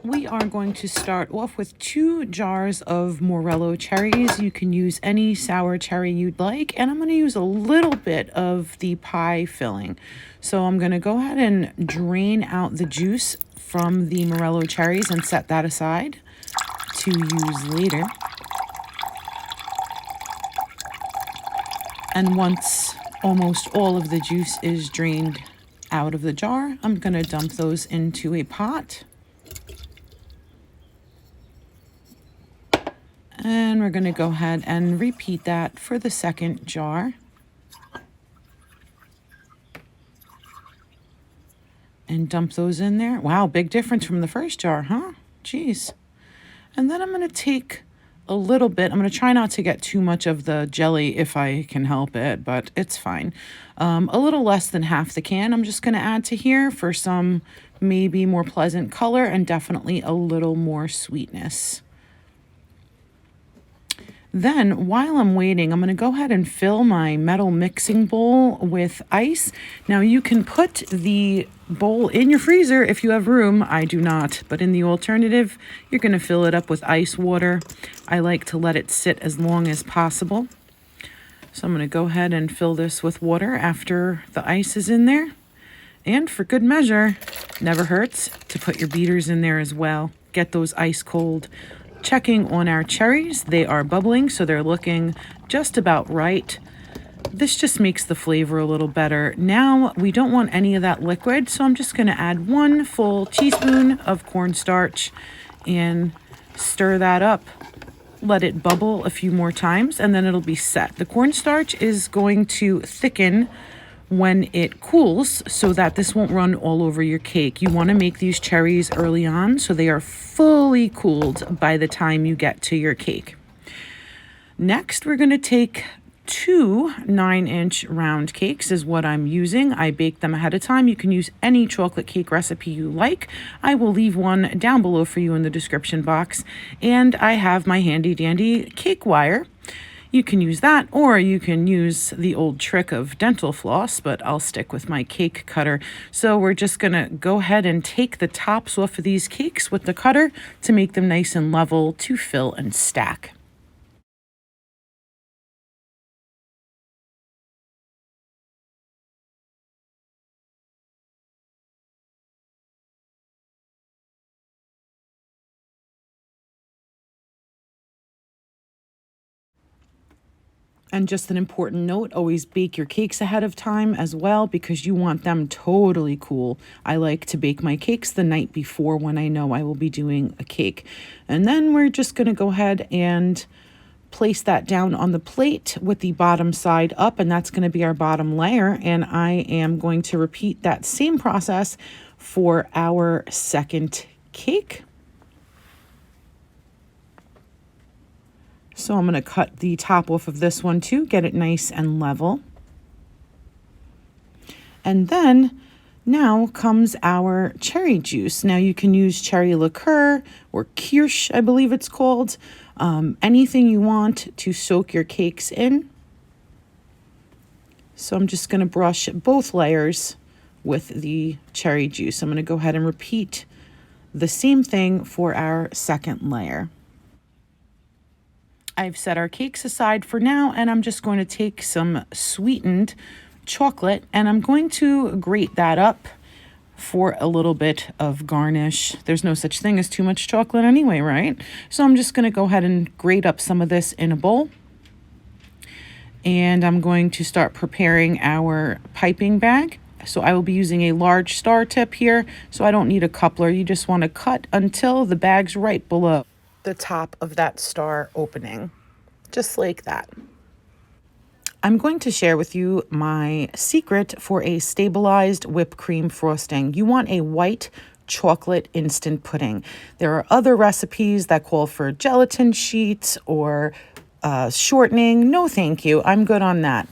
We are going to start off with 2 jars of morello cherries. You can use any sour cherry you'd like, and I'm going to use a little bit of the pie filling. So I'm going to go ahead and drain out the juice from the morello cherries and set that aside to use later. And once almost all of the juice is drained out of the jar, I'm going to dump those into a pot. And we're going to go ahead and repeat that for the second jar. And dump those in there. Wow, big difference from the first jar, huh? Jeez. And then I'm going to take a little bit. I'm going to try not to get too much of the jelly if I can help it, but it's fine. A little less than half the can I'm just going to add to here for some maybe more pleasant color and definitely a little more sweetness. Then, while I'm waiting, I'm going to go ahead and fill my metal mixing bowl with ice. Now, you can put the bowl in your freezer if you have room. I do not, but in the alternative, you're going to fill it up with ice water. I like to let it sit as long as possible. So I'm going to go ahead and fill this with water after the ice is in there. And for good measure, never hurts to put your beaters in there as well. Get those ice cold. Checking on our cherries, they are bubbling, so they're looking just about right. This just makes the flavor a little better. Now, we don't want any of that liquid, so I'm just going to add 1 full teaspoon of cornstarch and stir that up. Let it bubble a few more times, and then it'll be set. The cornstarch is going to thicken when it cools so that this won't run all over your cake. You want to make these cherries early on so they are fully cooled by the time you get to your cake. Next, we're going to take 2 9-inch round cakes is what I'm using. I baked them ahead of time. You can use any chocolate cake recipe you like. I will leave one down below for you in the description box. And I have my handy dandy cake wire. You can use that, or you can use the old trick of dental floss, but I'll stick with my cake cutter. So we're just going to go ahead and take the tops off of these cakes with the cutter to make them nice and level to fill and stack. And just an important note, always bake your cakes ahead of time as well because you want them totally cool. I like to bake my cakes the night before when I know I will be doing a cake. And then we're just going to go ahead and place that down on the plate with the bottom side up, and that's going to be our bottom layer. And I am going to repeat that same process for our second cake. So I'm going to cut the top off of this one too, get it nice and level. And then now comes our cherry juice. Now you can use cherry liqueur or kirsch, I believe it's called. Anything you want to soak your cakes in. So I'm just going to brush both layers with the cherry juice. I'm going to go ahead and repeat the same thing for our second layer. I've set our cakes aside for now, and I'm just going to take some sweetened chocolate and I'm going to grate that up for a little bit of garnish. There's no such thing as too much chocolate anyway, right? So I'm just going to go ahead and grate up some of this in a bowl. And I'm going to start preparing our piping bag. So I will be using a large star tip here, so I don't need a coupler. You just want to cut until the bag's right below the top of that star opening, just like that. I'm going to share with you my secret for a stabilized whipped cream frosting. You want a white chocolate instant pudding. There are other recipes that call for gelatin sheets or shortening. No, thank you. I'm good on that.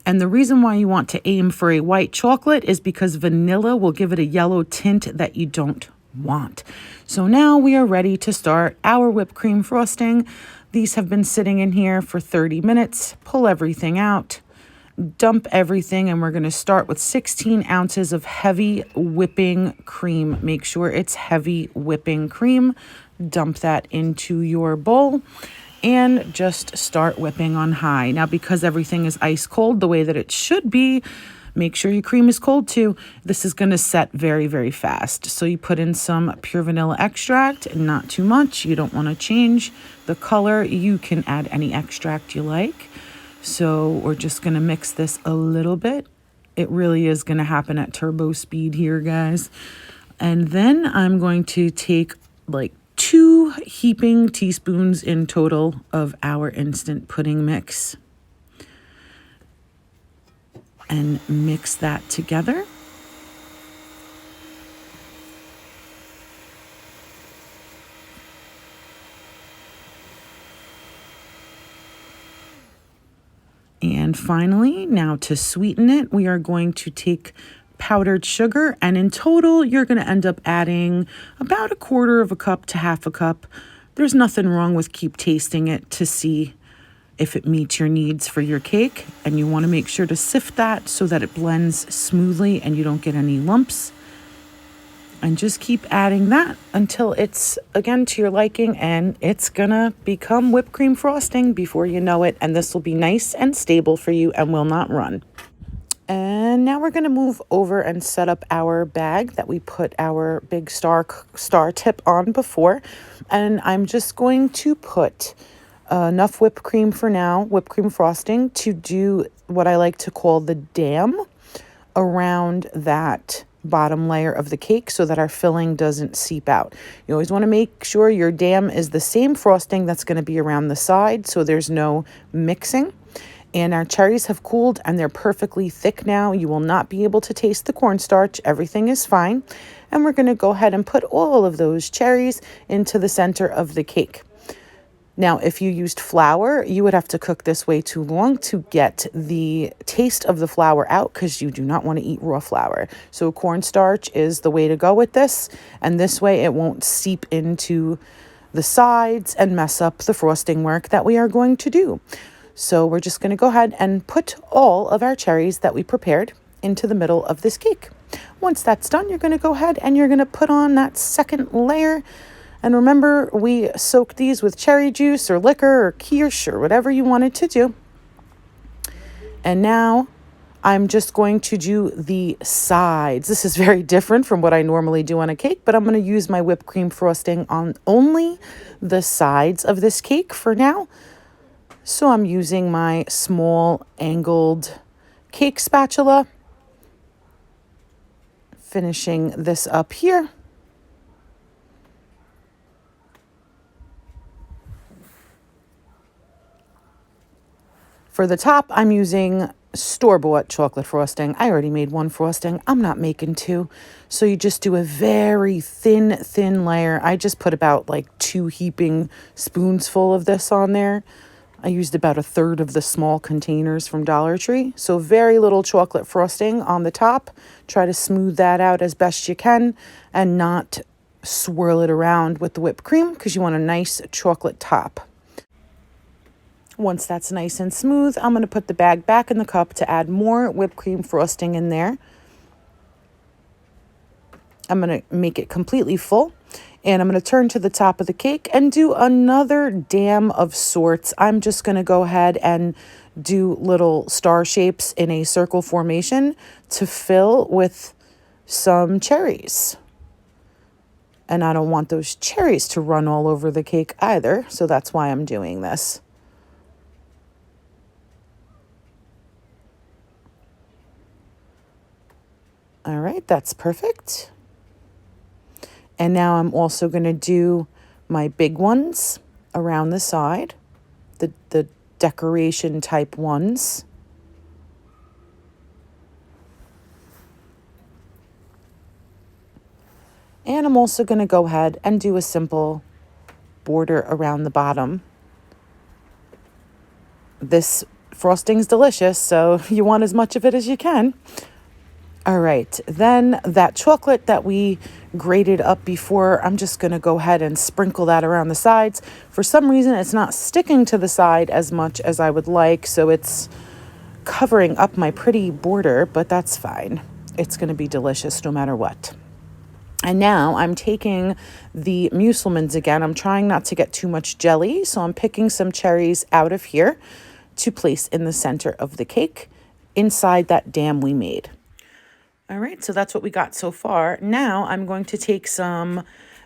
And the reason why you want to aim for a white chocolate is because vanilla will give it a yellow tint that you don't want. So now we are ready to start our whipped cream frosting. These have been sitting in here for 30 minutes. Pull everything out. dump everything, and we're going to start with 16 ounces of heavy whipping cream. Make sure it's heavy whipping cream. Dump that into your bowl and just start whipping on high. Now, because everything is ice cold the way that it should be, make sure your cream is cold too. This is going to set very, very fast. So you put in some pure vanilla extract, not too much. You don't want to change the color. You can add any extract you like. So we're just going to mix this a little bit. It really is going to happen at turbo speed here, guys. And then I'm going to take like 2 heaping teaspoons in total of our instant pudding mix and mix that together. And finally, now to sweeten it, we are going to take powdered sugar, and in total you're going to end up adding about 1/4 cup to 1/2 cup. There's nothing wrong with keep tasting it to see if it meets your needs for your cake, and you want to make sure to sift that so that it blends smoothly and you don't get any lumps. And just keep adding that until it's again to your liking, and it's gonna become whipped cream frosting before you know it, and this will be nice and stable for you and will not run. And now we're going to move over and set up our bag that we put our big star tip on before. And I'm just going to put enough whipped cream for now, whipped cream frosting, to do what I like to call the dam around that bottom layer of the cake so that our filling doesn't seep out. You always want to make sure your dam is the same frosting that's going to be around the side so there's no mixing. And our cherries have cooled and they're perfectly thick now. You will not be able to taste the cornstarch. Everything is fine. And we're going to go ahead and put all of those cherries into the center of the cake. Now, if you used flour, you would have to cook this way too long to get the taste of the flour out because you do not want to eat raw flour. So cornstarch is the way to go with this. And this way it won't seep into the sides and mess up the frosting work that we are going to do. So we're just going to go ahead and put all of our cherries that we prepared into the middle of this cake. Once that's done, you're going to go ahead and you're going to put on that second layer. And remember, we soaked these with cherry juice or liquor or kirsch or whatever you wanted to do. And now I'm just going to do the sides. This is very different from what I normally do on a cake, but I'm going to use my whipped cream frosting on only the sides of this cake for now. So I'm using my small angled cake spatula, finishing this up here. For the top, I'm using store-bought chocolate frosting. I already made one frosting. I'm not making 2. So you just do a very thin layer. I just put about like 2 heaping spoons full of this on there. I used about 1/3 of the small containers from Dollar Tree. So very little chocolate frosting on the top. Try to smooth that out as best you can and not swirl it around with the whipped cream because you want a nice chocolate top. Once that's nice and smooth, I'm going to put the bag back in the cup to add more whipped cream frosting in there. I'm going to make it completely full. And I'm going to turn to the top of the cake and do another dam of sorts. I'm just going to go ahead and do little star shapes in a circle formation to fill with some cherries. And I don't want those cherries to run all over the cake either, so that's why I'm doing this. All right, that's perfect. And now I'm also going to do my big ones around the side, the decoration type ones. And I'm also going to go ahead and do a simple border around the bottom. This frosting's delicious, so you want as much of it as you can. All right, then that chocolate that we grated up before, I'm just going to go ahead and sprinkle that around the sides. For some reason, it's not sticking to the side as much as I would like, so it's covering up my pretty border, but that's fine. It's going to be delicious no matter what. And now I'm taking the mueslimans again. I'm trying not to get too much jelly, so I'm picking some cherries out of here to place in the center of the cake inside that dam we made. All right, so that's what we got so far. Now I'm going to take some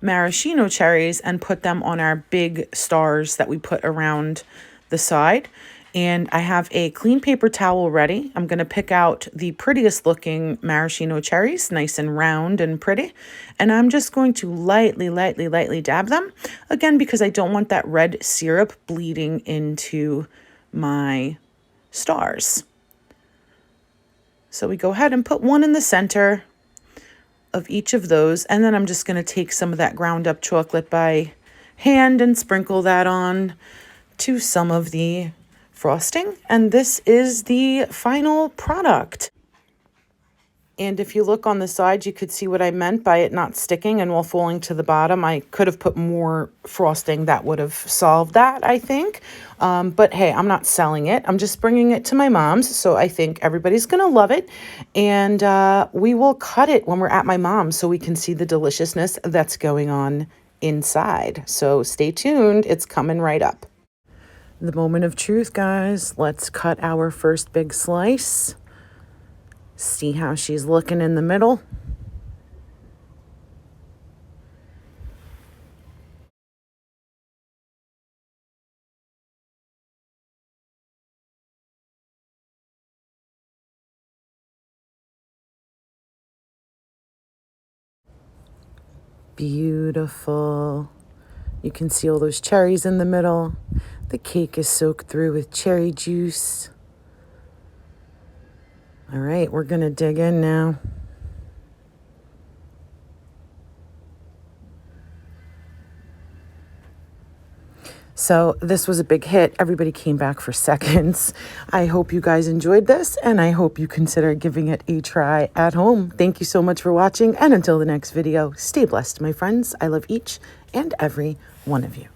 maraschino cherries and put them on our big stars that we put around the side. And I have a clean paper towel ready. I'm going to pick out the prettiest looking maraschino cherries, nice and round and pretty. And I'm just going to lightly dab them. Again, because I don't want that red syrup bleeding into my stars. So we go ahead and put one in the center of each of those. And then I'm just going to take some of that ground up chocolate by hand and sprinkle that on to some of the frosting. And this is the final product. And if you look on the side, you could see what I meant by it not sticking and while falling to the bottom. I could have put more frosting that would have solved that, I think. But hey, I'm not selling it. I'm just bringing it to my mom's. So I think everybody's going to love it. And we will cut it when we're at my mom's so we can see the deliciousness that's going on inside. So stay tuned. It's coming right up. The moment of truth, guys. Let's cut our first big slice. See how she's looking in the middle. Beautiful. You can see all those cherries in the middle. The cake is soaked through with cherry juice. All right, we're going to dig in now. So this was a big hit. Everybody came back for seconds. I hope you guys enjoyed this, and I hope you consider giving it a try at home. Thank you so much for watching, and until the next video, stay blessed, my friends. I love each and every one of you.